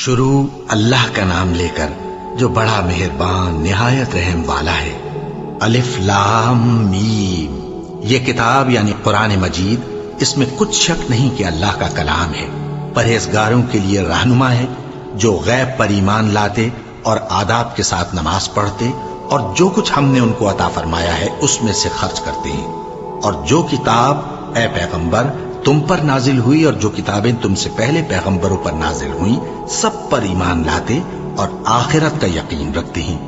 شروع اللہ کا نام لے کر جو بڑا مہربان نہایت رحم والا ہے۔ الف لام میم، یہ کتاب یعنی قرآن مجید، اس میں کچھ شک نہیں کہ اللہ کا کلام ہے، پرہیزگاروں کے لیے رہنما ہے جو غیب پر ایمان لاتے اور آداب کے ساتھ نماز پڑھتے اور جو کچھ ہم نے ان کو عطا فرمایا ہے اس میں سے خرچ کرتے ہیں، اور جو کتاب اے پیغمبر تم پر نازل ہوئی اور جو کتابیں تم سے پہلے پیغمبروں پر نازل ہوئیں سب پر ایمان لاتے اور آخرت کا یقین رکھتے ہیں۔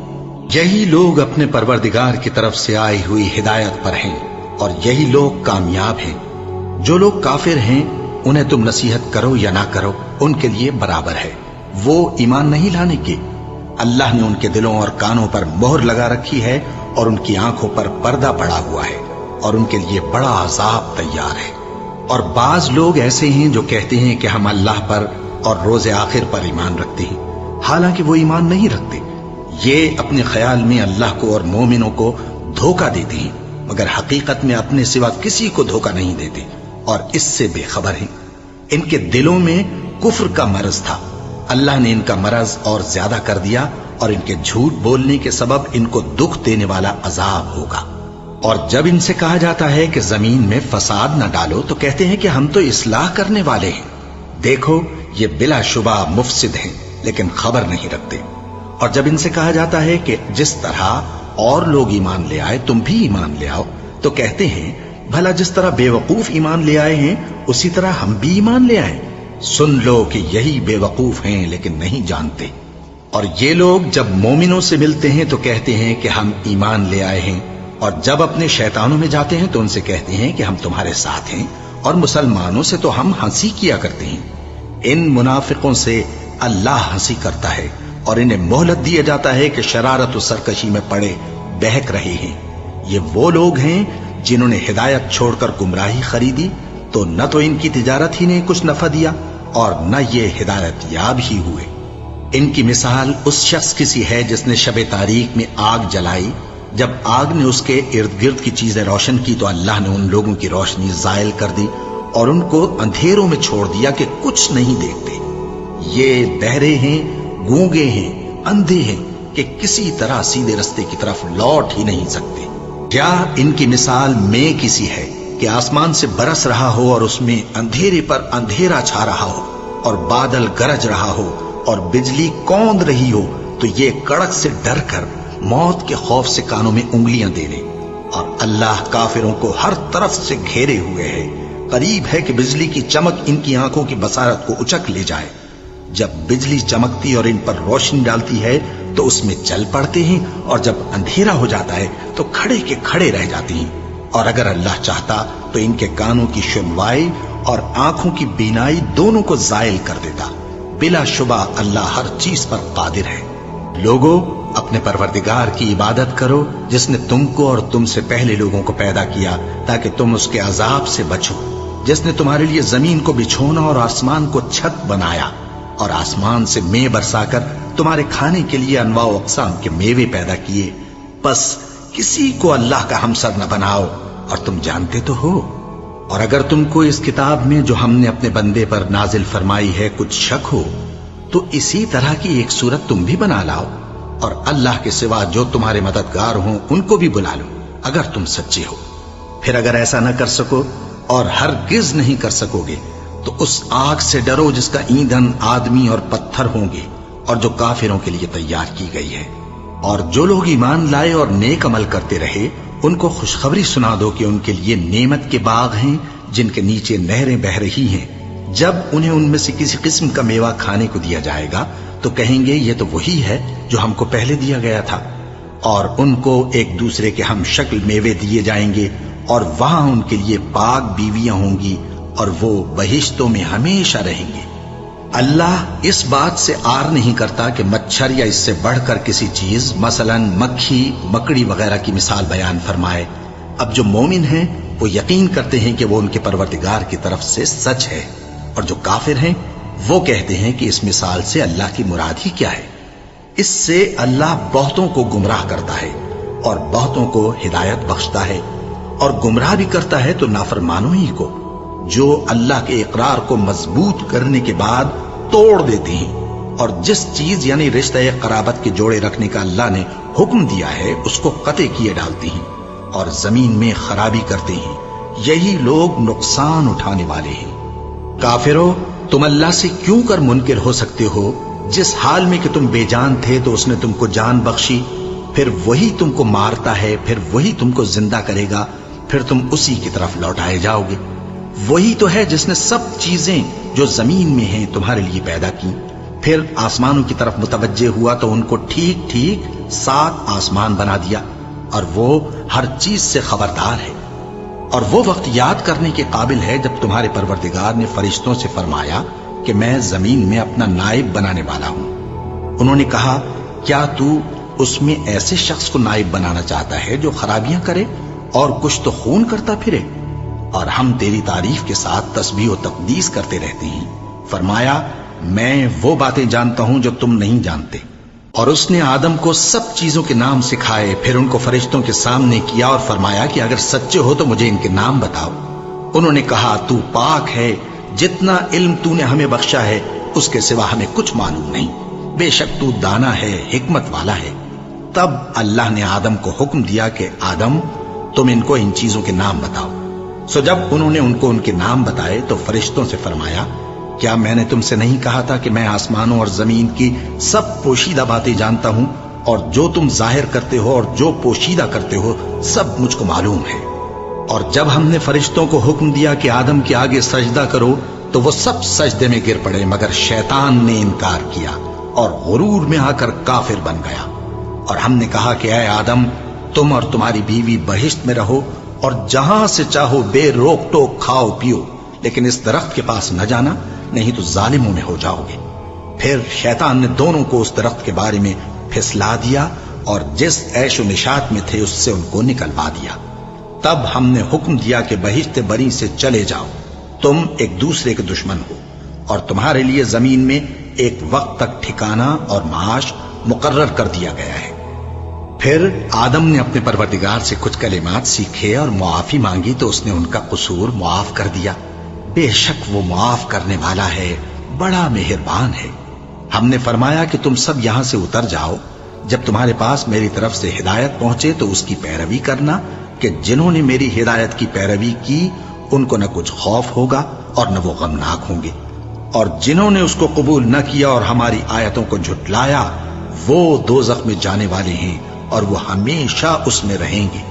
یہی لوگ اپنے پروردگار کی طرف سے آئی ہوئی ہدایت پر ہیں اور یہی لوگ کامیاب ہیں۔ جو لوگ کافر ہیں انہیں تم نصیحت کرو یا نہ کرو ان کے لیے برابر ہے، وہ ایمان نہیں لانے کے۔ اللہ نے ان کے دلوں اور کانوں پر مہر لگا رکھی ہے اور ان کی آنکھوں پر پردہ پڑا ہوا ہے اور ان کے لیے بڑا عذاب تیار ہے۔ اور بعض لوگ ایسے ہیں جو کہتے ہیں کہ ہم اللہ پر اور روز آخر پر ایمان رکھتے ہیں، حالانکہ وہ ایمان نہیں رکھتے۔ یہ اپنے خیال میں اللہ کو اور مومنوں کو دھوکہ دیتے ہیں، مگر حقیقت میں اپنے سوا کسی کو دھوکہ نہیں دیتے اور اس سے بے خبر ہیں۔ ان کے دلوں میں کفر کا مرض تھا، اللہ نے ان کا مرض اور زیادہ کر دیا اور ان کے جھوٹ بولنے کے سبب ان کو دکھ دینے والا عذاب ہوگا۔ اور جب ان سے کہا جاتا ہے کہ زمین میں فساد نہ ڈالو تو کہتے ہیں کہ ہم تو اصلاح کرنے والے ہیں۔ دیکھو یہ بلا شبہ مفسد ہیں لیکن خبر نہیں رکھتے۔ اور جب ان سے کہا جاتا ہے کہ جس طرح اور لوگ ایمان لے آئے تم بھی ایمان لے آؤ تو کہتے ہیں بھلا جس طرح بے وقوف ایمان لے آئے ہیں اسی طرح ہم بھی ایمان لے آئیں۔ سن لو کہ یہی بے وقوف ہیں لیکن نہیں جانتے۔ اور یہ لوگ جب مومنوں سے ملتے ہیں تو کہتے ہیں کہ ہم ایمان لے آئے ہیں، اور جب اپنے شیطانوں میں جاتے ہیں تو ان سے کہتے ہیں کہ ہم تمہارے ساتھ ہیں، اور مسلمانوں سے تو ہم ہنسی کیا کرتے ہیں۔ ان منافقوں سے اللہ ہنسی کرتا ہے اور انہیں مہلت دیا جاتا ہے کہ شرارت و سرکشی میں پڑے بہک رہے ہیں۔ یہ وہ لوگ ہیں جنہوں نے ہدایت چھوڑ کر گمراہی خریدی، تو نہ تو ان کی تجارت ہی نے کچھ نفع دیا اور نہ یہ ہدایت یاب ہی ہوئے۔ ان کی مثال اس شخص کی سی ہے جس نے شب تاریک میں آگ جلائی، جب آگ نے اس کے ارد گرد کی چیزیں روشن کی تو اللہ نے ان لوگوں کی روشنی زائل کر دی اور ان کو اندھیروں میں چھوڑ دیا کہ کچھ نہیں دیکھتے۔ یہ بہرے ہیں، گونگے ہیں، اندھے ہیں کہ کسی طرح سیدھے رستے کی طرف لوٹ ہی نہیں سکتے۔ کیا ان کی مثال میں کسی ہے کہ آسمان سے برس رہا ہو اور اس میں اندھیرے پر اندھیرا چھا رہا ہو اور بادل گرج رہا ہو اور بجلی کوند رہی ہو تو یہ کڑک سے ڈر کر موت کے خوف سے کانوں میں انگلیاں دے لے۔ اور اللہ کافروں کو ہر طرف سے گھیرے ہوئے ہے، قریب ہے کہ بجلی کی چمک ان کی آنکھوں کی بصارت کو اچک لے جائے۔ جب بجلی چمکتی اور ان پر روشنی ڈالتی ہے تو اس میں چل پڑتے ہیں، اور جب اندھیرا ہو جاتا ہے تو کھڑے کے کھڑے رہ جاتے ہیں۔ اور اگر اللہ چاہتا تو ان کے کانوں کی سنوائی اور آنکھوں کی بینائی دونوں کو زائل کر دیتا۔ بلا شبہ اللہ ہر چیز پر قادر ہے۔ لوگوں، اپنے پروردگار کی عبادت کرو جس نے تم کو اور تم سے پہلے لوگوں کو پیدا کیا تاکہ تم اس کے عذاب سے بچو، جس نے تمہارے لیے زمین کو بچھونا اور آسمان کو چھت بنایا اور آسمان سے مے برسا کر تمہارے کھانے کے لیے انواع و اقسام کے میوے پیدا کیے۔ پس کسی کو اللہ کا ہمسر نہ بناؤ، اور تم جانتے تو ہو۔ اور اگر تم کو اس کتاب میں جو ہم نے اپنے بندے پر نازل فرمائی ہے کچھ شک ہو تو اسی طرح کی ایک صورت تم بھی بنا لاؤ، اور اللہ کے سوا جو تمہارے مددگار ہوں ان کو بھی بلا لو اگر تم سچے ہو۔ پھر اگر ایسا نہ کر سکو اور ہرگز نہیں کر سکو گے تو اس آگ سے ڈرو جس کا ایندھن آدمی اور پتھر ہوں گے اور جو کافروں کے لیے تیار کی گئی ہے۔ اور جو لوگ ایمان لائے اور نیک عمل کرتے رہے ان کو خوشخبری سنا دو کہ ان کے لیے نعمت کے باغ ہیں جن کے نیچے نہریں بہہ رہی ہیں۔ جب انہیں ان میں سے کسی قسم کا میوہ کھانے کو دیا جائے گا تو کہیں گے یہ تو وہی ہے جو ہم کو پہلے دیا گیا تھا، اور ان کو ایک دوسرے کے ہم شکل میوے دیے جائیں گے، اور وہاں ان کے لیے پاک بیویاں ہوں گی اور وہ بہشتوں میں ہمیشہ رہیں گے۔ اللہ اس بات سے آر نہیں کرتا کہ مچھر یا اس سے بڑھ کر کسی چیز مثلا مکھی، مکڑی وغیرہ کی مثال بیان فرمائے۔ اب جو مومن ہیں وہ یقین کرتے ہیں کہ وہ ان کے پروردگار کی طرف سے سچ ہے، اور جو کافر ہیں وہ کہتے ہیں کہ اس مثال سے اللہ کی مراد ہی کیا ہے۔ اس سے اللہ بہتوں کو گمراہ کرتا ہے اور بہتوں کو ہدایت بخشتا ہے، اور گمراہ بھی کرتا ہے تو نافرمانوں ہی کو، جو اللہ کے اقرار کو مضبوط کرنے کے بعد توڑ دیتے ہیں اور جس چیز یعنی رشتہ قرابت کے جوڑے رکھنے کا اللہ نے حکم دیا ہے اس کو قطع کیے ڈالتی ہیں اور زمین میں خرابی کرتے ہیں، یہی لوگ نقصان اٹھانے والے ہیں۔ کافرو، تم اللہ سے کیوں کر منکر ہو سکتے ہو؟ جس حال میں کہ تم بے جان تھے تو اس نے تم کو جان بخشی، پھر وہی تم کو مارتا ہے، پھر وہی تم کو زندہ کرے گا، پھر تم اسی کی طرف لوٹائے جاؤ گے۔ وہی تو ہے جس نے سب چیزیں جو زمین میں ہیں تمہارے لیے پیدا کی، پھر آسمانوں کی طرف متوجہ ہوا تو ان کو ٹھیک ٹھیک 7 آسمان بنا دیا، اور وہ ہر چیز سے خبردار ہے۔ اور وہ وقت یاد کرنے کے قابل ہے جب تمہارے پروردگار نے فرشتوں سے فرمایا کہ میں زمین میں اپنا نائب بنانے والا ہوں۔ انہوں نے کہا، کیا تو اس میں ایسے شخص کو نائب بنانا چاہتا ہے جو خرابیاں کرے اور کچھ تو خون کرتا پھرے؟ اور ہم تیری تعریف کے ساتھ تسبیح و تقدیس کرتے رہتے ہیں۔ فرمایا، میں وہ باتیں جانتا ہوں جو تم نہیں جانتے۔ اور اس نے آدم کو سب چیزوں کے نام سکھائے، پھر ان کو فرشتوں کے سامنے کیا اور فرمایا کہ اگر سچے ہو تو مجھے ان کے نام بتاؤ۔ انہوں نے کہا، تو پاک ہے، جتنا علم تو نے ہمیں بخشا ہے اس کے سوا ہمیں کچھ معلوم نہیں، بے شک تو دانا ہے، حکمت والا ہے۔ تب اللہ نے آدم کو حکم دیا کہ آدم، تم ان کو ان چیزوں کے نام بتاؤ۔ سو جب انہوں نے ان کو ان کے نام بتائے تو فرشتوں سے فرمایا، کیا میں نے تم سے نہیں کہا تھا کہ میں آسمانوں اور زمین کی سب پوشیدہ باتیں جانتا ہوں، اور جو تم ظاہر کرتے ہو اور جو پوشیدہ کرتے ہو سب مجھ کو معلوم ہے۔ اور جب ہم نے فرشتوں کو حکم دیا کہ آدم کے آگے سجدہ کرو تو وہ سب سجدے میں گر پڑے، مگر شیطان نے انکار کیا اور غرور میں آ کر کافر بن گیا۔ اور ہم نے کہا کہ اے آدم، تم اور تمہاری بیوی بہشت میں رہو اور جہاں سے چاہو بے روک ٹوک کھاؤ پیو، لیکن اس درخت کے پاس نہ جانا، نہیں تو ظالموں میں ہو جاؤ گے۔ پھر شیطان نے دونوں کو اس درخت کے بارے میں پھسلا دیا اور جس عیش و نشاط میں تھے اس سے ان کو نکلوا دیا۔ تب ہم نے حکم دیا کہ بہشت بری سے چلے جاؤ، تم ایک دوسرے کے دشمن ہو، اور تمہارے لیے زمین میں ایک وقت تک ٹھکانہ اور معاش مقرر کر دیا گیا ہے۔ پھر آدم نے اپنے پروردگار سے کچھ کلمات سیکھے اور معافی مانگی تو اس نے ان کا قصور معاف کر دیا۔ بے شک وہ معاف کرنے والا ہے، بڑا مہربان ہے۔ ہم نے فرمایا کہ تم سب یہاں سے اتر جاؤ، جب تمہارے پاس میری طرف سے ہدایت پہنچے تو اس کی پیروی کرنا، کہ جنہوں نے میری ہدایت کی پیروی کی ان کو نہ کچھ خوف ہوگا اور نہ وہ غمناک ہوں گے، اور جنہوں نے اس کو قبول نہ کیا اور ہماری آیتوں کو جھٹلایا وہ دوزخ میں جانے والے ہیں اور وہ ہمیشہ اس میں رہیں گے۔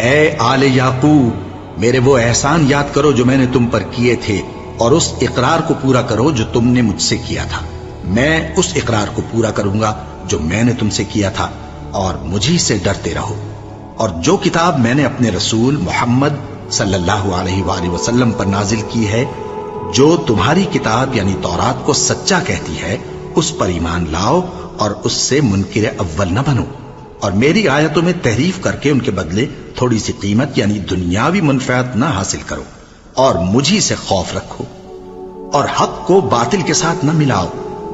اے آل یعقوب، میرے وہ احسان یاد کرو جو میں نے تم پر کیے تھے، اور اس اقرار کو پورا کرو جو تم نے مجھ سے کیا تھا۔ میں اس اقرار کو پورا کروں گا جو میں نے تم سے کیا تھا، اور مجھی سے ڈرتے رہو۔ اور جو کتاب میں نے اپنے رسول محمد صلی اللہ علیہ وآلہ وسلم پر نازل کی ہے، جو تمہاری کتاب یعنی تورات کو سچا کہتی ہے، اس پر ایمان لاؤ اور اس سے منکر اول نہ بنو، اور میری آیتوں میں تحریف کر کے ان کے بدلے تھوڑی سی قیمت یعنی دنیاوی منفعت نہ حاصل کرو، اور مجھی سے خوف رکھو، اور حق کو باطل کے ساتھ نہ ملاؤ،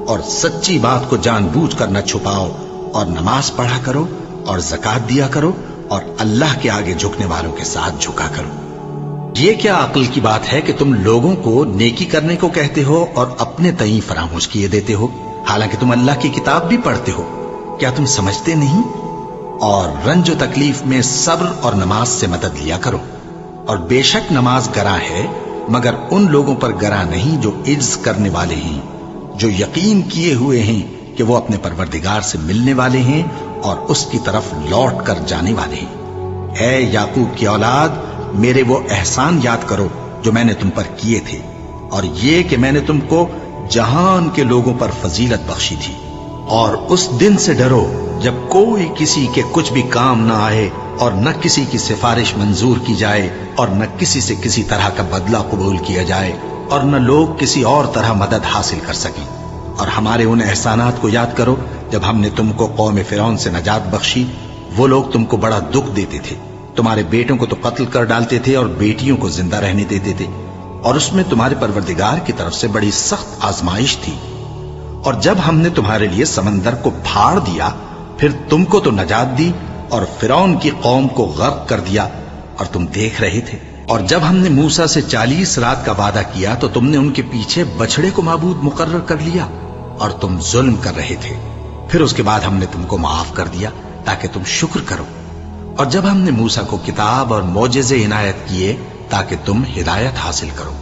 اور سچی بات کو جان بوجھ کر نہ چھپاؤ، اور نماز پڑھا کرو اور زکوٰۃ دیا کرو، اور اللہ کے آگے جھکنے والوں کے ساتھ جھکا کرو۔ یہ کیا عقل کی بات ہے کہ تم لوگوں کو نیکی کرنے کو کہتے ہو اور اپنے تئیں فراموش کیے دیتے ہو، حالانکہ تم اللہ کی کتاب بھی پڑھتے ہو؟ کیا تم سمجھتے نہیں؟ اور رنج و تکلیف میں صبر اور نماز سے مدد لیا کرو، اور بے شک نماز گراں ہے، مگر ان لوگوں پر گراں نہیں جو عجز کرنے والے ہیں، جو یقین کیے ہوئے ہیں کہ وہ اپنے پروردگار سے ملنے والے ہیں اور اس کی طرف لوٹ کر جانے والے ہیں۔ اے یعقوب کی اولاد، میرے وہ احسان یاد کرو جو میں نے تم پر کیے تھے، اور یہ کہ میں نے تم کو جہان کے لوگوں پر فضیلت بخشی تھی۔ اور اس دن سے ڈرو جب کوئی کسی کے کچھ بھی کام نہ آئے، اور نہ کسی کی سفارش منظور کی جائے، اور نہ کسی سے کسی طرح کا بدلہ قبول کیا جائے، اور نہ لوگ کسی اور طرح مدد حاصل کر سکیں۔ اور ہمارے ان احسانات کو یاد کرو جب ہم نے تم کو قوم فرعون سے نجات بخشی۔ وہ لوگ تم کو بڑا دکھ دیتے تھے، تمہارے بیٹوں کو تو قتل کر ڈالتے تھے اور بیٹیوں کو زندہ رہنے دیتے تھے، اور اس میں تمہارے پروردگار کی طرف سے بڑی سخت آزمائش تھی۔ اور جب ہم نے تمہارے لیے سمندر کو پھاڑ دیا، پھر تم کو تو نجات دی اور فرعون کی قوم کو غرق کر دیا، اور تم دیکھ رہے تھے۔ اور جب ہم نے موسیٰ سے 40 رات کا وعدہ کیا تو تم نے ان کے پیچھے بچڑے کو معبود مقرر کر لیا، اور تم ظلم کر رہے تھے، پھر اس کے بعد ہم نے تم کو معاف کر دیا تاکہ تم شکر کرو۔ اور جب ہم نے موسیٰ کو کتاب اور معجزے عنایت کیے تاکہ تم ہدایت حاصل کرو۔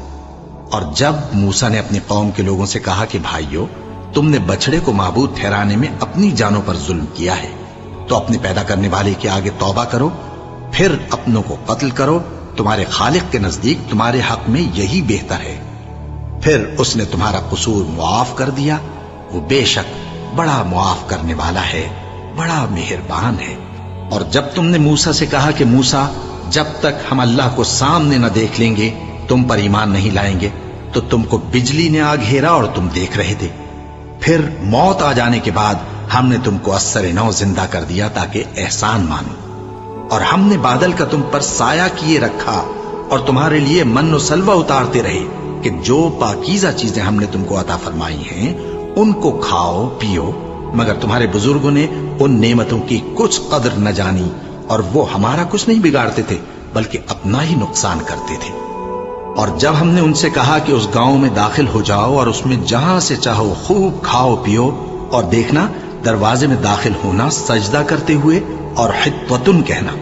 اور جب موسیٰ نے اپنی قوم کے لوگوں سے کہا کہ بھائیو، تم نے بچڑے کو معبود ٹھہرانے میں اپنی جانوں پر ظلم کیا ہے، تو اپنے پیدا کرنے والے کے آگے توبہ کرو، پھر اپنوں کو قتل کرو، تمہارے خالق کے نزدیک تمہارے حق میں یہی بہتر ہے۔ پھر اس نے تمہارا قصور معاف کر دیا، وہ بے شک بڑا معاف کرنے والا ہے، بڑا مہربان ہے۔ اور جب تم نے موسیٰ سے کہا کہ موسیٰ، جب تک ہم اللہ کو سامنے نہ دیکھ لیں گے تم پر ایمان نہیں لائیں گے، تو تم کو بجلی نے آ گھیرا اور تم دیکھ رہے تھے، پھر موت آ جانے کے بعد ہم نے تم کو اثر نو زندہ کر دیا تاکہ احسان مانو۔ اور ہم نے بادل کا تم پر سایہ کیے رکھا اور تمہارے لیے من و سلوہ اتارتے رہے کہ جو پاکیزہ چیزیں ہم نے تم کو عطا فرمائی ہیں ان کو کھاؤ پیو، مگر تمہارے بزرگوں نے ان نعمتوں کی کچھ قدر نہ جانی، اور وہ ہمارا کچھ نہیں بگاڑتے تھے بلکہ اپنا ہی نقصان کرتے تھے۔ اور جب ہم نے ان سے کہا کہ اس گاؤں میں داخل ہو جاؤ اور اس میں جہاں سے چاہو خوب کھاؤ پیو، اور دیکھنا دروازے میں داخل ہونا سجدہ کرتے ہوئے اور حطوتن کہنا،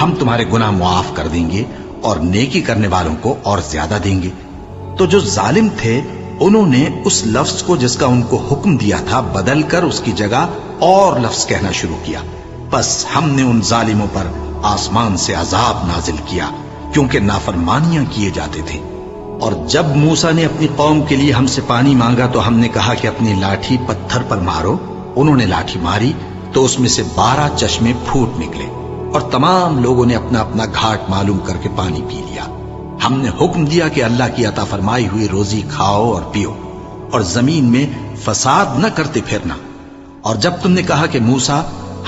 ہم تمہارے گناہ معاف کر دیں گے اور نیکی کرنے والوں کو اور زیادہ دیں گے، تو جو ظالم تھے انہوں نے اس لفظ کو جس کا ان کو حکم دیا تھا بدل کر اس کی جگہ اور لفظ کہنا شروع کیا، بس ہم نے ان ظالموں پر آسمان سے عذاب نازل کیا کیونکہ نافرمانیاں کیے جاتے تھے۔ اور جب موسیٰ نے اپنی قوم کے لیے ہم سے پانی مانگا تو ہم نے کہا کہ اپنی لاٹھی پتھر پر مارو، انہوں نے لاٹھی ماری تو اس میں سے 12 چشمے پھوٹ نکلے، اور تمام لوگوں نے اپنا اپنا گھاٹ معلوم کر کے پانی پی لیا۔ ہم نے حکم دیا کہ اللہ کی عطا فرمائی ہوئی روزی کھاؤ اور پیو، اور زمین میں فساد نہ کرتے پھرنا۔ اور جب تم نے کہا کہ موسیٰ،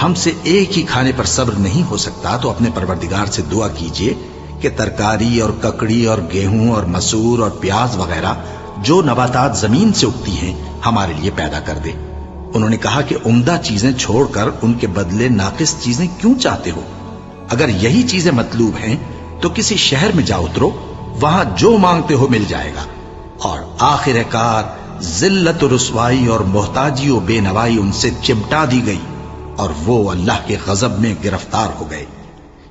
ہم سے ایک ہی کھانے پر صبر نہیں ہو سکتا، تو اپنے پروردگار سے دعا کیجئے کہ ترکاری اور ککڑی اور گیہوں اور مسور اور پیاز وغیرہ جو نباتات زمین سے اگتی ہیں ہمارے لیے پیدا کر دے۔ انہوں نے کہا کہ عمدہ چیزیں چھوڑ کر ان کے بدلے ناقص چیزیں کیوں چاہتے ہو؟ اگر یہی چیزیں مطلوب ہیں تو کسی شہر میں جا اترو، وہاں جو مانگتے ہو مل جائے گا۔ اور آخر کار ذلت و رسوائی اور محتاجی و بے نوائی ان سے چمٹا دی گئی، اور وہ اللہ کے غضب میں گرفتار ہو گئے۔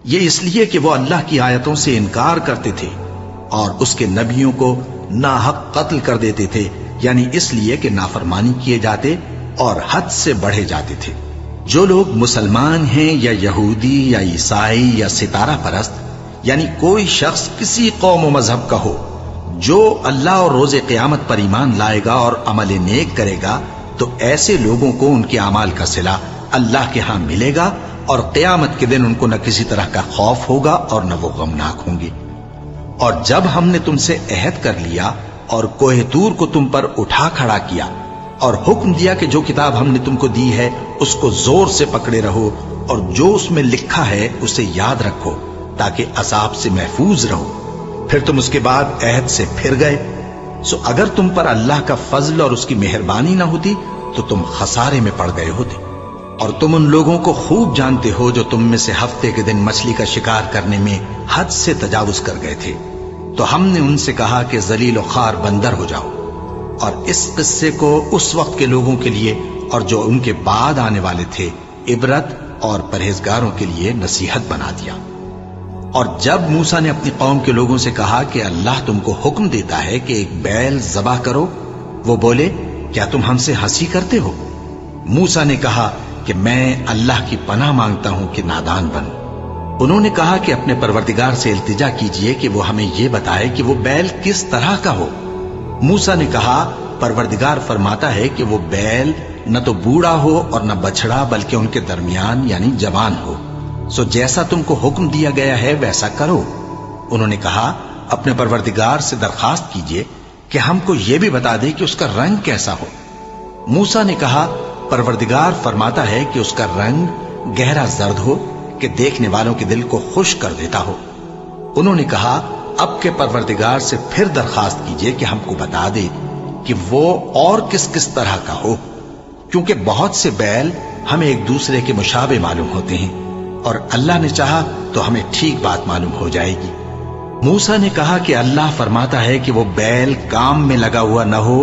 یہ اس لیے کہ وہ اللہ کی آیتوں سے انکار کرتے تھے اور اس کے نبیوں کو ناحق قتل کر دیتے تھے، یعنی اس لیے کہ نافرمانی کیے جاتے اور حد سے بڑھے جاتے تھے۔ جو لوگ مسلمان ہیں یا یہودی یا عیسائی یا ستارہ پرست، یعنی کوئی شخص کسی قوم و مذہب کا ہو، جو اللہ اور روز قیامت پر ایمان لائے گا اور عمل نیک کرے گا، تو ایسے لوگوں کو ان کے اعمال کا صلہ اللہ کے ہاں ملے گا، اور قیامت کے دن ان کو نہ کسی طرح کا خوف ہوگا اور نہ وہ غمناک ہوں گے۔ اور جب ہم نے تم سے عہد کر لیا اور کوہ طور کو تم پر اٹھا کھڑا کیا اور حکم دیا کہ جو کتاب ہم نے تم کو دی ہے اس کو زور سے پکڑے رہو، اور جو اس میں لکھا ہے اسے یاد رکھو تاکہ عذاب سے محفوظ رہو، پھر تم اس کے بعد عہد سے پھر گئے، سو اگر تم پر اللہ کا فضل اور اس کی مہربانی نہ ہوتی تو تم خسارے میں پڑ گئے ہوتے۔ اور تم ان لوگوں کو خوب جانتے ہو جو تم میں سے ہفتے کے دن مچھلی کا شکار کرنے میں حد سے تجاوز کر گئے تھے، تو ہم نے ان سے کہا کہ ذلیل و خوار بندر ہو جاؤ، اور اس قصے کو اس وقت کے لوگوں کے لیے اور جو ان کے بعد آنے والے تھے عبرت اور پرہیزگاروں کے لیے نصیحت بنا دیا۔ اور جب موسیٰ نے اپنی قوم کے لوگوں سے کہا کہ اللہ تم کو حکم دیتا ہے کہ ایک بیل ذبح کرو، وہ بولے کیا تم ہم سے ہنسی کرتے ہو؟ موسیٰ نے کہا کہ میں اللہ کی پناہ مانگتا ہوں کہ نادان بنوں۔ انہوں نے کہا کہ اپنے پروردگار سے التجا کیجئے کہ وہ ہمیں یہ بتائے کہ وہ بیل کس طرح کا ہو۔ موسیٰ نے کہا پروردگار فرماتا ہے کہ وہ بیل نہ تو بوڑھا ہو اور نہ بچڑا بلکہ ان کے درمیان یعنی جوان ہو، سو جیسا تم کو حکم دیا گیا ہے ویسا کرو۔ انہوں نے کہا اپنے پروردگار سے درخواست کیجئے کہ ہم کو یہ بھی بتا دے کہ اس کا رنگ کیسا ہو۔ موسیٰ نے کہا پروردگار فرماتا ہے کہ اس کا رنگ گہرا زرد ہو کہ دیکھنے والوں کے دل کو خوش کر دیتا ہو۔ انہوں نے کہا اب کے پروردگار سے پھر درخواست کیجئے کہ ہم کو بتا دے کہ وہ اور کس کس طرح کا ہو، کیونکہ بہت سے بیل ہمیں ایک دوسرے کے مشابہ معلوم ہوتے ہیں، اور اللہ نے چاہا تو ہمیں ٹھیک بات معلوم ہو جائے گی۔ موسیٰ نے کہا کہ اللہ فرماتا ہے کہ وہ بیل کام میں لگا ہوا نہ ہو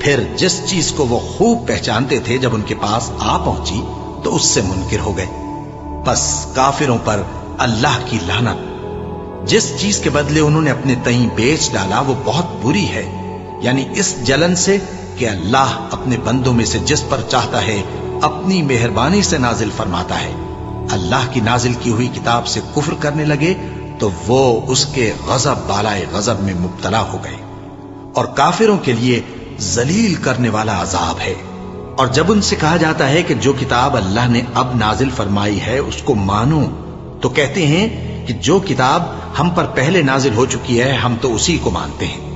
پھر جس چیز کو وہ خوب پہچانتے تھے جب ان کے پاس آ پہنچی تو اس سے منکر ہو گئے۔ بس کافروں پر اللہ کی لعنت۔ جس چیز کے بدلے انہوں نے اپنے تئیں بیچ ڈالا وہ بہت بری ہے، یعنی اس جلن سے کہ اللہ اپنے بندوں میں سے جس پر چاہتا ہے اپنی مہربانی سے نازل فرماتا ہے۔ اللہ کی نازل کی ہوئی کتاب سے کفر کرنے لگے تو وہ اس کے غضب بالائے غضب میں مبتلا ہو گئے، اور کافروں کے لیے ذلیل کرنے والا عذاب ہے۔ اور جب ان سے کہا جاتا ہے کہ جو کتاب اللہ نے اب نازل فرمائی ہے اس کو مانو، تو کہتے ہیں کہ جو کتاب ہم پر پہلے نازل ہو چکی ہے ہم تو اسی کو مانتے ہیں،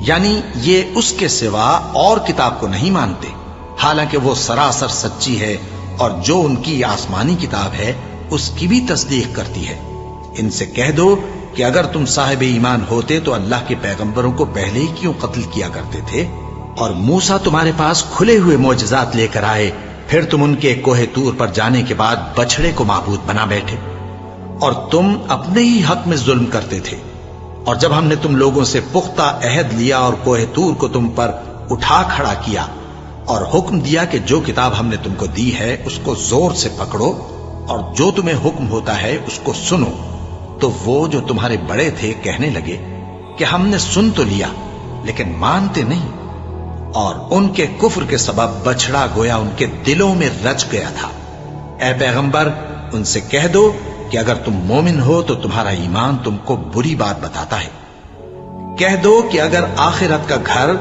یعنی یہ اس کے سوا اور کتاب کو نہیں مانتے، حالانکہ وہ سراسر سچی ہے، اور جو ان کی آسمانی کتاب ہے اس کی بھی تصدیق کرتی ہے۔ ان سے کہہ دو کہ اگر تم صاحب ایمان ہوتے تو اللہ کے پیغمبروں کو پہلے ہی کیوں قتل کیا کرتے تھے؟ اور موسیٰ تمہارے پاس کھلے ہوئے معجزات لے کر آئے، پھر تم ان کے کوہ طور پر جانے کے بعد بچڑے کو معبود بنا بیٹھے، اور تم اپنے ہی حق میں ظلم کرتے تھے۔ اور جب ہم نے تم لوگوں سے پختہ عہد لیا اور کوہ طور کو تم پر اٹھا کھڑا کیا اور حکم دیا کہ جو کتاب ہم نے تم کو دی ہے اس کو زور سے پکڑو اور جو تمہیں حکم ہوتا ہے اس کو سنو، تو وہ جو تمہارے بڑے تھے کہنے لگے کہ ہم نے سن تو لیا لیکن مانتے نہیں، اور ان کے کفر کے سبب بچڑا گویا ان کے دلوں میں رچ گیا تھا۔ اے پیغمبر ان سے کہہ دو کہ اگر تم مومن ہو تو تمہارا ایمان تم کو بری بات بتاتا ہے۔ کہہ دو کہ اگر آخرت کا گھر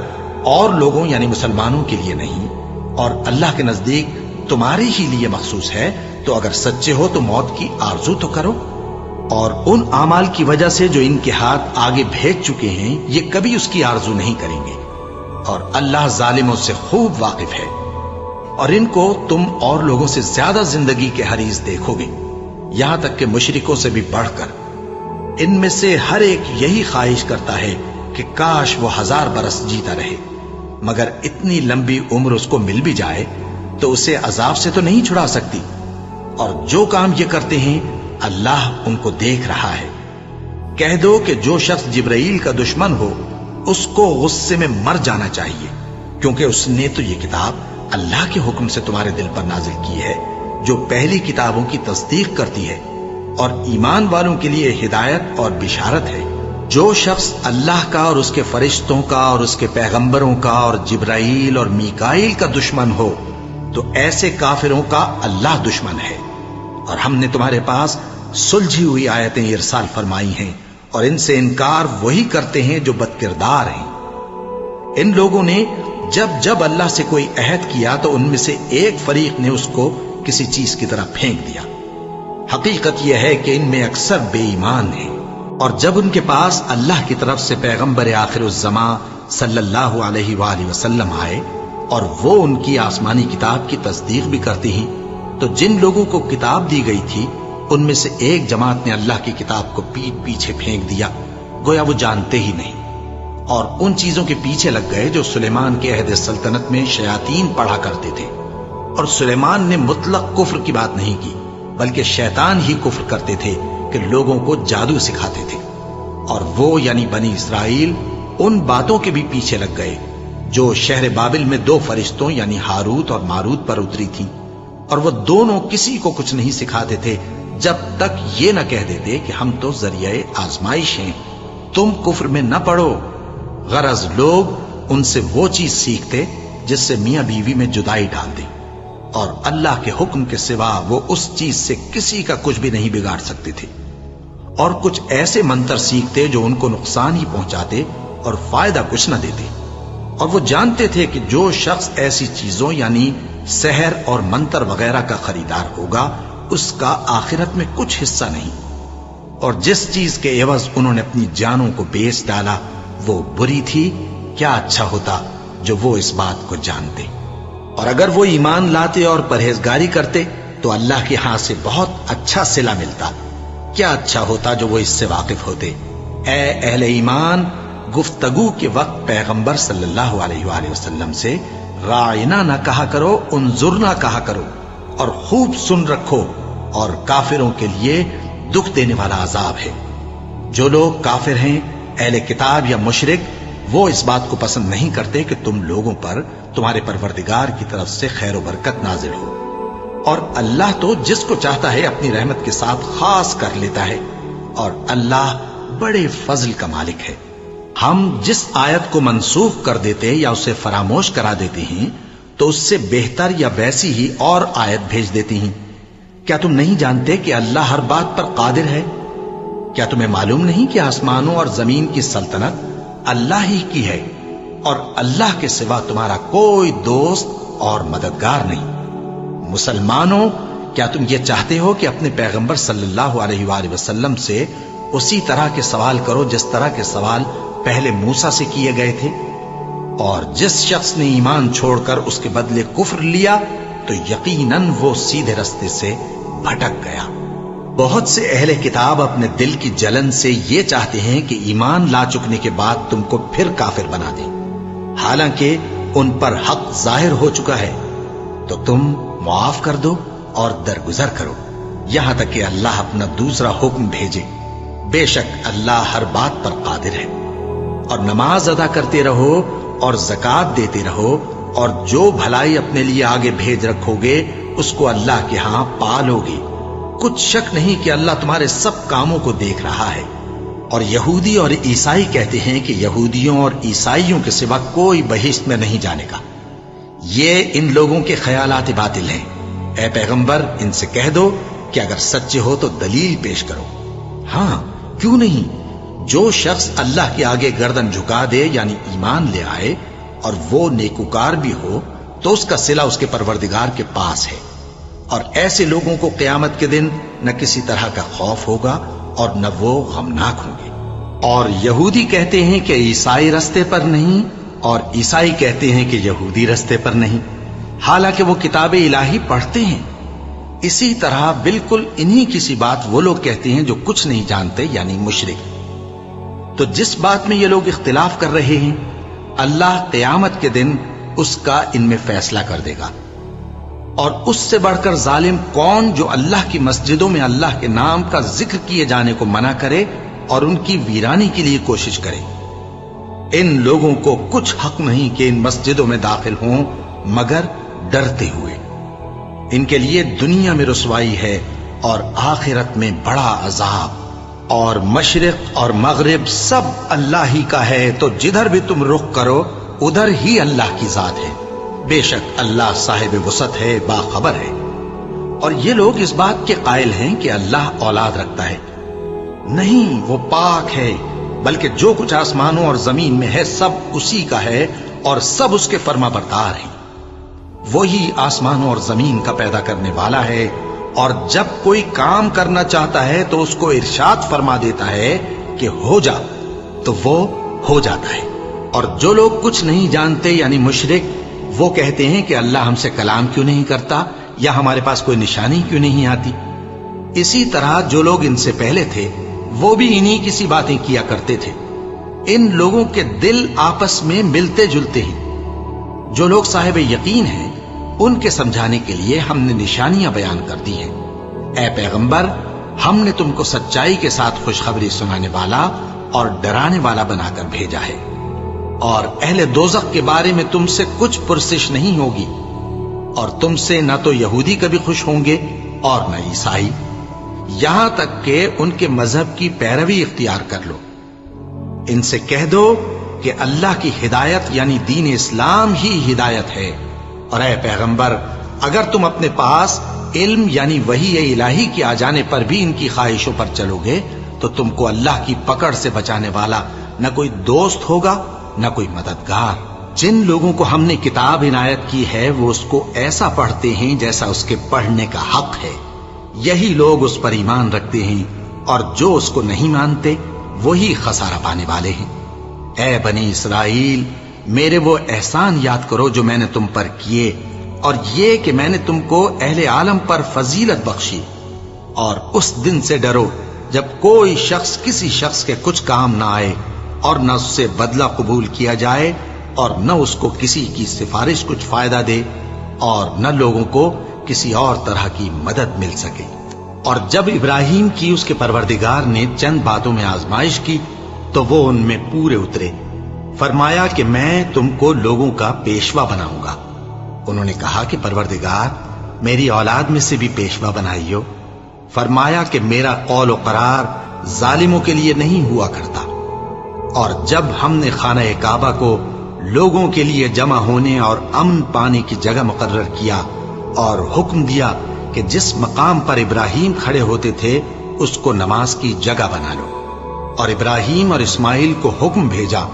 اور لوگوں یعنی مسلمانوں کے لیے نہیں اور اللہ کے نزدیک تمہارے ہی لیے مخصوص ہے تو اگر سچے ہو تو موت کی آرزو تو کرو، اور ان اعمال کی وجہ سے جو ان کے ہاتھ آگے بھیج چکے ہیں یہ کبھی اس کی آرزو نہیں کریں گے، اور اللہ ظالموں سے خوب واقف ہے۔ اور ان کو تم اور لوگوں سے زیادہ زندگی کے حریص دیکھو گے، یہاں تک کہ مشرکوں سے بھی بڑھ کر۔ ان میں سے ہر ایک یہی خواہش کرتا ہے کہ کاش وہ 1000 برس جیتا رہے، مگر اتنی لمبی عمر اس کو مل بھی جائے تو اسے عذاب سے تو نہیں چھڑا سکتی، اور جو کام یہ کرتے ہیں اللہ ان کو دیکھ رہا ہے۔ کہہ دو کہ جو شخص جبرائیل کا دشمن ہو اس کو غصے میں مر جانا چاہیے، کیونکہ اس نے تو یہ کتاب اللہ کے حکم سے تمہارے دل پر نازل کی ہے جو پہلی کتابوں کی تصدیق کرتی ہے اور ایمان والوں کے لیے ہدایت اور بشارت ہے۔ جو شخص اللہ کا اور اس کے فرشتوں کا اور اس کے پیغمبروں کا اور جبرائیل اور میکائیل کا دشمن ہو تو ایسے کافروں کا اللہ دشمن ہے۔ اور ہم نے تمہارے پاس سلجھی ہوئی آیتیں ارسال فرمائی ہیں، اور ان سے انکار وہی کرتے ہیں جو بد کردار ہیں۔ ان لوگوں نے جب جب اللہ سے کوئی عہد کیا تو ان میں سے ایک فریق نے اس کو کسی چیز کی طرح پھینک دیا۔ حقیقت یہ ہے کہ ان میں اکثر بے ایمان ہیں، اور جب ان کے پاس اللہ کی طرف سے پیغمبر آخر الزمان صلی اللہ علیہ وآلہ وسلم آئے اور وہ ان کی آسمانی کتاب کی تصدیق بھی کرتے ہیں، تو جن لوگوں کو کتاب دی گئی تھی ان میں سے ایک جماعت نے اللہ کی کتاب کو پیٹ پیچھے پھینک دیا، گویا وہ جانتے ہی نہیں، اور ان چیزوں کے پیچھے لگ گئے جو سلیمان کے عہد سلطنت میں شیاطین پڑھا کرتے تھے۔ اور سلیمان نے مطلق کفر کی بات نہیں کی، بلکہ شیطان ہی کفر کرتے تھے کہ لوگوں کو جادو سکھاتے تھے، اور وہ یعنی بنی اسرائیل ان باتوں کے بھی پیچھے لگ گئے جو شہر بابل میں 2 فرشتوں یعنی ہاروت اور ماروت پر اتری تھی، اور وہ دونوں کسی کو کچھ نہیں سکھاتے تھے جب تک یہ نہ کہہ دیتے کہ ہم تو ذریعہ آزمائش ہیں، تم کفر میں نہ پڑو۔ غرض لوگ ان سے وہ چیز سیکھتے جس سے میاں بیوی میں جدائی ڈال دے، اور اللہ کے حکم کے سوا وہ اس چیز سے کسی کا کچھ بھی نہیں بگاڑ سکتے تھے، اور کچھ ایسے منتر سیکھتے جو ان کو نقصان ہی پہنچاتے اور فائدہ کچھ نہ دیتے، اور وہ جانتے تھے کہ جو شخص ایسی چیزوں یعنی سحر اور منتر وغیرہ کا خریدار ہوگا اس کا آخرت میں کچھ حصہ نہیں، اور جس چیز کے عوض انہوں نے اپنی جانوں کو بیچ ڈالا وہ بری تھی۔ کیا اچھا ہوتا جو وہ اس بات کو جانتے، اور اگر وہ ایمان لاتے اور پرہیزگاری کرتے تو اللہ کے ہاں سے بہت اچھا صلہ ملتا۔ کیا اچھا ہوتا جو وہ اس سے واقف ہوتے۔ اے اہل ایمان، گفتگو کے وقت پیغمبر صلی اللہ علیہ وآلہ وسلم سے راعنا نہ کہا کرو، انظرنا کہا کرو، اور خوب سن رکھو، اور کافروں کے لیے دکھ دینے والا عذاب ہے۔ جو لوگ کافر ہیں، اہل کتاب یا مشرک، وہ اس بات کو پسند نہیں کرتے کہ تم لوگوں پر تمہارے پروردگار کی طرف سے خیر و برکت نازل ہو، اور اللہ تو جس کو چاہتا ہے اپنی رحمت کے ساتھ خاص کر لیتا ہے، اور اللہ بڑے فضل کا مالک ہے۔ ہم جس آیت کو منسوخ کر دیتے یا اسے فراموش کرا دیتے ہیں تو اس سے بہتر یا ویسی ہی اور آیت بھیج دیتی ہیں۔ کیا تم نہیں جانتے کہ اللہ ہر بات پر قادر ہے؟ کیا تمہیں معلوم نہیں کہ آسمانوں اور زمین کی سلطنت اللہ ہی کی ہے، اور اللہ کے سوا تمہارا کوئی دوست اور مددگار نہیں؟ مسلمانوں، کیا تم یہ چاہتے ہو کہ اپنے پیغمبر صلی اللہ علیہ وآلہ وسلم سے اسی طرح کے سوال کرو جس طرح کے سوال پہلے موسیٰ سے کیے گئے تھے؟ اور جس شخص نے ایمان چھوڑ کر اس کے بدلے کفر لیا تو یقیناً وہ سیدھے رستے سے بھٹک گیا۔ بہت سے اہل کتاب اپنے دل کی جلن سے یہ چاہتے ہیں کہ ایمان لا چکنے کے بعد تم کو پھر کافر بنا دیں، حالانکہ ان پر حق ظاہر ہو چکا ہے، تو تم معاف کر دو اور درگزر کرو یہاں تک کہ اللہ اپنا دوسرا حکم بھیجے۔ بے شک اللہ ہر بات پر قادر ہے۔ اور نماز ادا کرتے رہو اور زکوٰۃ دیتے رہو، اور جو بھلائی اپنے لیے آگے بھیج رکھو گے اس کو اللہ کے ہاں پالو گے۔ کچھ شک نہیں کہ اللہ تمہارے سب کاموں کو دیکھ رہا ہے۔ اور یہودی اور عیسائی کہتے ہیں کہ یہودیوں اور عیسائیوں کے سوا کوئی بہشت میں نہیں جانے گا۔ یہ ان لوگوں کے خیالات باطل ہیں۔ اے پیغمبر، ان سے کہہ دو کہ اگر سچے ہو تو دلیل پیش کرو۔ ہاں، کیوں نہیں؟ جو شخص اللہ کے آگے گردن جھکا دے یعنی ایمان لے آئے اور وہ نیکوکار بھی ہو تو اس کا صلہ اس کے پروردگار کے پاس ہے، اور ایسے لوگوں کو قیامت کے دن نہ کسی طرح کا خوف ہوگا اور نہ وہ غمناک ہوں گے۔ اور یہودی کہتے ہیں کہ عیسائی رستے پر نہیں، اور عیسائی کہتے ہیں کہ یہودی رستے پر نہیں، حالانکہ وہ کتاب الہی پڑھتے ہیں۔ اسی طرح بالکل انہی کسی بات وہ لوگ کہتے ہیں جو کچھ نہیں جانتے یعنی مشرک۔ تو جس بات میں یہ لوگ اختلاف کر رہے ہیں اللہ قیامت کے دن اس کا ان میں فیصلہ کر دے گا۔ اور اس سے بڑھ کر ظالم کون جو اللہ کی مسجدوں میں اللہ کے نام کا ذکر کیے جانے کو منع کرے اور ان کی ویرانی کے لیے کوشش کرے۔ ان لوگوں کو کچھ حق نہیں کہ ان مسجدوں میں داخل ہوں مگر ڈرتے ہوئے۔ ان کے لیے دنیا میں رسوائی ہے اور آخرت میں بڑا عذاب۔ اور مشرق اور مغرب سب اللہ ہی کا ہے، تو جدھر بھی تم رخ کرو ادھر ہی اللہ کی ذات ہے۔ بے شک اللہ صاحب وسعت ہے، باخبر ہے۔ اور یہ لوگ اس بات کے قائل ہیں کہ اللہ اولاد رکھتا ہے۔ نہیں، وہ پاک ہے، بلکہ جو کچھ آسمانوں اور زمین میں ہے سب اسی کا ہے، اور سب اس کے فرما بردار ہیں۔ وہی آسمانوں اور زمین کا پیدا کرنے والا ہے، اور جب کوئی کام کرنا چاہتا ہے تو اس کو ارشاد فرما دیتا ہے کہ ہو جا، تو وہ ہو جاتا ہے۔ اور جو لوگ کچھ نہیں جانتے یعنی مشرک، وہ کہتے ہیں کہ اللہ ہم سے کلام کیوں نہیں کرتا، یا ہمارے پاس کوئی نشانی کیوں نہیں آتی۔ اسی طرح جو لوگ ان سے پہلے تھے وہ بھی انہی کسی باتیں کیا کرتے تھے۔ ان لوگوں کے دل آپس میں ملتے جلتے ہیں۔ جو لوگ صاحب یقین ہیں ان کے سمجھانے کے لیے ہم نے نشانیاں بیان کر دی ہیں۔ اے پیغمبر، ہم نے تم کو سچائی کے ساتھ خوشخبری سنانے والا اور ڈرانے والا بنا کر بھیجا ہے، اور اہل دوزخ کے بارے میں تم سے کچھ پرسش نہیں ہوگی، اور تم سے نہ تو یہودی کبھی خوش ہوں گے اور نہ عیسائی، یہاں تک کہ ان کے مذہب کی پیروی اختیار کر لو۔ ان سے کہہ دو کہ اللہ کی ہدایت یعنی دین اسلام ہی ہدایت ہے، اور اے پیغمبر، اگر تم اپنے پاس علم یعنی وحی الہی کے آ جانے پر بھی ان کی خواہشوں پر چلو گے تو تم کو اللہ کی پکڑ سے بچانے والا نہ کوئی دوست ہوگا نہ کوئی مددگار۔ جن لوگوں کو ہم نے کتاب عنایت کی ہے وہ اس کو ایسا پڑھتے ہیں جیسا اس کے پڑھنے کا حق ہے، یہی لوگ اس پر ایمان رکھتے ہیں، اور جو اس کو نہیں مانتے وہی خسارہ پانے والے ہیں۔ اے بنی اسرائیل، میرے وہ احسان یاد کرو جو میں نے تم پر کیے، اور یہ کہ میں نے تم کو اہل عالم پر فضیلت بخشی، اور اس دن سے ڈرو جب کوئی شخص کسی شخص کے کچھ کام نہ آئے اور نہ اس سے بدلہ قبول کیا جائے، اور نہ اس کو کسی کی سفارش کچھ فائدہ دے، اور نہ لوگوں کو کسی اور طرح کی مدد مل سکے۔ اور جب ابراہیم کی اس کے پروردگار نے چند باتوں میں آزمائش کی تو وہ ان میں پورے اترے۔ فرمایا کہ میں تم کو لوگوں کا پیشوا بناؤں گا۔ انہوں نے کہا کہ پروردگار میری اولاد میں سے بھی پیشوا بنائیو۔ فرمایا کہ میرا قول و قرار ظالموں کے لیے نہیں ہوا کرتا۔ اور جب ہم نے خانہ کعبہ کو لوگوں کے لیے جمع ہونے اور امن پانے کی جگہ مقرر کیا اور حکم دیا کہ جس مقام پر ابراہیم کھڑے ہوتے تھے اس کو نماز کی جگہ بنا لو، اور ابراہیم اور اسماعیل کو حکم بھیجا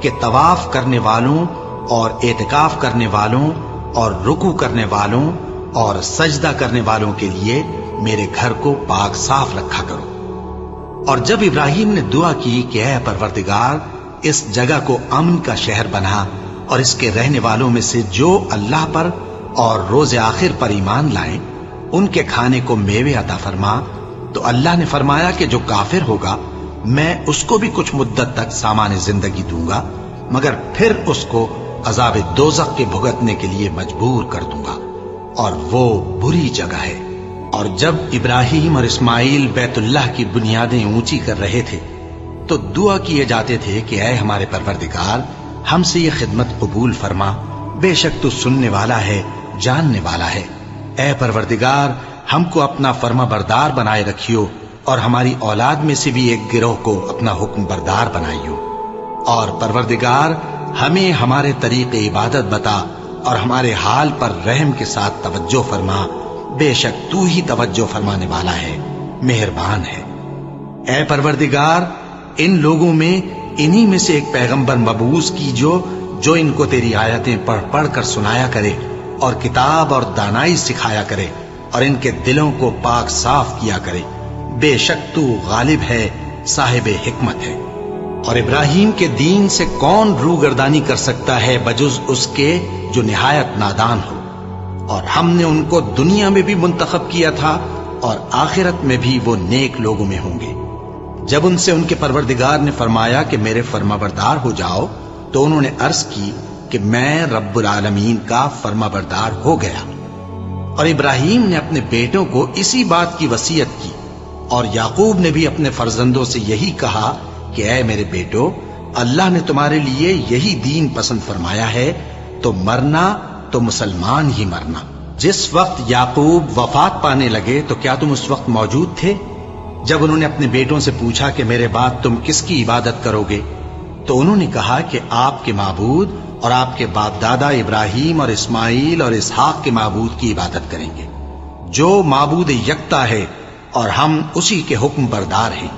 کہ طواف کرنے والوں اور اعتکاف کرنے والوں اور رکوع کرنے والوں اور سجدہ کرنے والوں کے لیے میرے گھر کو پاک صاف رکھا کرو۔ اور جب ابراہیم نے دعا کی کہ اے پروردگار اس جگہ کو امن کا شہر بنا اور اس کے رہنے والوں میں سے جو اللہ پر اور روز آخر پر ایمان لائیں ان کے کھانے کو میوے عطا فرما، تو اللہ نے فرمایا کہ جو کافر ہوگا میں اس کو بھی کچھ مدت تک سامان زندگی دوں گا، مگر پھر اس کو عذاب دوزخ کے بھگتنے کے لیے مجبور کر دوں گا، اور وہ بری جگہ ہے۔ اور جب ابراہیم اور اسماعیل بیت اللہ کی بنیادیں اونچی کر رہے تھے تو دعا کیے جاتے تھے کہ اے ہمارے پروردگار ہم سے یہ خدمت قبول فرما، بے شک تو سننے والا ہے، جاننے والا ہے۔ اے پروردگار ہم کو اپنا فرما بردار بنائے رکھیو، اور ہماری اولاد میں سے بھی ایک گروہ کو اپنا حکم بردار بنائیو۔ اور پروردگار ہمیں ہمارے طریق عبادت بتا اور ہمارے حال پر رحم کے ساتھ توجہ فرما، بے شک تو ہی توجہ فرمانے والا ہے، مہربان ہے۔ اے پروردگار ان لوگوں میں انہی میں سے ایک پیغمبر مبعوث کیجو جو ان کو تیری آیتیں پڑھ پڑھ کر سنایا کرے اور کتاب اور دانائی سکھایا کرے اور ان کے دلوں کو پاک صاف کیا کرے، بے شک تو غالب ہے، صاحب حکمت ہے۔ اور ابراہیم کے دین سے کون روگردانی کر سکتا ہے بجز اس کے جو نہایت نادان ہو؟ اور ہم نے ان کو دنیا میں بھی منتخب کیا تھا اور آخرت میں بھی وہ نیک لوگوں میں ہوں گے۔ جب ان سے ان کے پروردگار نے فرمایا کہ میرے فرما بردار ہو جاؤ تو انہوں نے عرض کی کہ میں رب العالمین کا فرما بردار ہو گیا۔ اور ابراہیم نے اپنے بیٹوں کو اسی بات کی وصیت کی، اور یعقوب نے بھی اپنے فرزندوں سے یہی کہا کہ اے میرے بیٹو، اللہ نے تمہارے لیے یہی دین پسند فرمایا ہے، تو مرنا تو مسلمان ہی مرنا۔ جس وقت یعقوب وفات پانے لگے تو کیا تم اس وقت موجود تھے جب انہوں نے اپنے بیٹوں سے پوچھا کہ میرے بعد تم کس کی عبادت کرو گے؟ تو انہوں نے کہا کہ آپ کے معبود اور آپ کے باپ دادا ابراہیم اور اسماعیل اور اسحاق کے معبود کی عبادت کریں گے، جو معبود یکتا ہے اور ہم اسی کے حکم بردار ہیں۔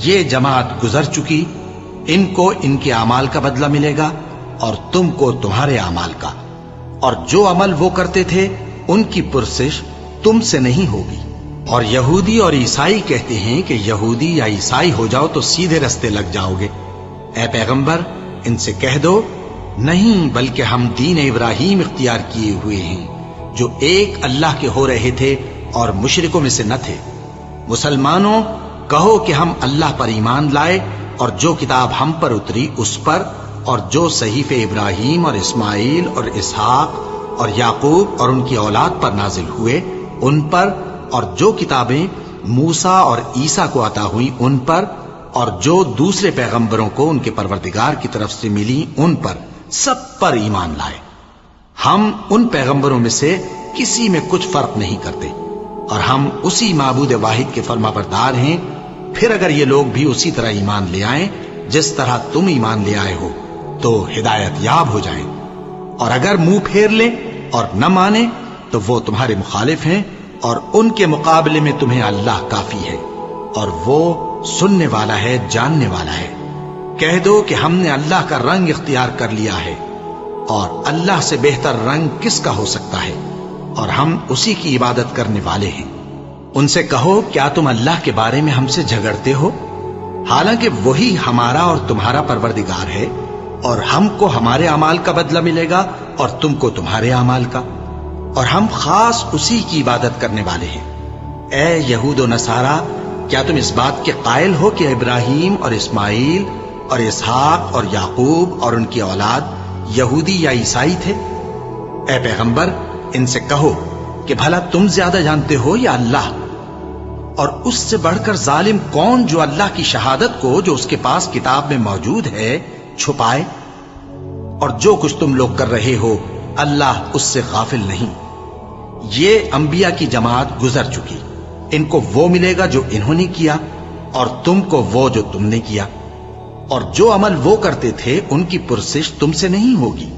یہ جماعت گزر چکی، ان کو ان کے اعمال کا بدلہ ملے گا اور تم کو تمہارے اعمال کا، اور جو عمل وہ کرتے تھے ان کی پرسش تم سے نہیں ہوگی۔ اور یہودی اور عیسائی کہتے ہیں کہ یہودی یا عیسائی ہو جاؤ تو سیدھے رستے لگ جاؤ گے۔ اے پیغمبر ان سے کہہ دو نہیں، بلکہ ہم دین ابراہیم اختیار کیے ہوئے ہیں جو ایک اللہ کے ہو رہے تھے اور مشرکوں میں سے نہ تھے۔ مسلمانوں کہو کہ ہم اللہ پر ایمان لائے اور جو کتاب ہم پر اتری اس پر، اور جو صحیفے ابراہیم اور اسماعیل اور اسحاق اور یعقوب اور ان کی اولاد پر نازل ہوئے ان پر، اور جو کتابیں موسیٰ اور عیسیٰ کو عطا ہوئیں ان پر، اور جو دوسرے پیغمبروں کو ان کے پروردگار کی طرف سے ملی ان پر، سب پر ایمان لائے۔ ہم ان پیغمبروں میں سے کسی میں کچھ فرق نہیں کرتے، اور ہم اسی معبود واحد کے فرما بردار ہیں۔ پھر اگر یہ لوگ بھی اسی طرح ایمان لے آئیں جس طرح تم ایمان لے آئے ہو تو ہدایت یاب ہو جائیں، اور اگر منہ پھیر لیں اور نہ مانیں تو وہ تمہارے مخالف ہیں، اور ان کے مقابلے میں تمہیں اللہ کافی ہے، اور وہ سننے والا ہے، جاننے والا ہے۔ کہہ دو کہ ہم نے اللہ کا رنگ اختیار کر لیا ہے، اور اللہ سے بہتر رنگ کس کا ہو سکتا ہے، اور ہم اسی کی عبادت کرنے والے ہیں۔ ان سے کہو کیا تم اللہ کے بارے میں ہم سے جھگڑتے ہو، حالانکہ وہی ہمارا اور تمہارا پروردگار ہے، اور ہم کو ہمارے اعمال کا بدلہ ملے گا اور تم کو تمہارے اعمال کا، اور ہم خاص اسی کی عبادت کرنے والے ہیں۔ اے یہود و نصارا، کیا تم اس بات کے قائل ہو کہ ابراہیم اور اسماعیل اور اسحاق اور یعقوب اور ان کی اولاد یہودی یا عیسائی تھے؟ اے پیغمبر ان سے کہو کہ بھلا تم زیادہ جانتے ہو یا اللہ؟ اور اس سے بڑھ کر ظالم کون جو اللہ کی شہادت کو جو اس کے پاس کتاب میں موجود ہے چھپائے؟ اور جو کچھ تم لوگ کر رہے ہو اللہ اس سے غافل نہیں۔ یہ انبیاء کی جماعت گزر چکی، ان کو وہ ملے گا جو انہوں نے کیا، اور تم کو وہ جو تم نے کیا، اور جو عمل وہ کرتے تھے ان کی پرسش تم سے نہیں ہوگی۔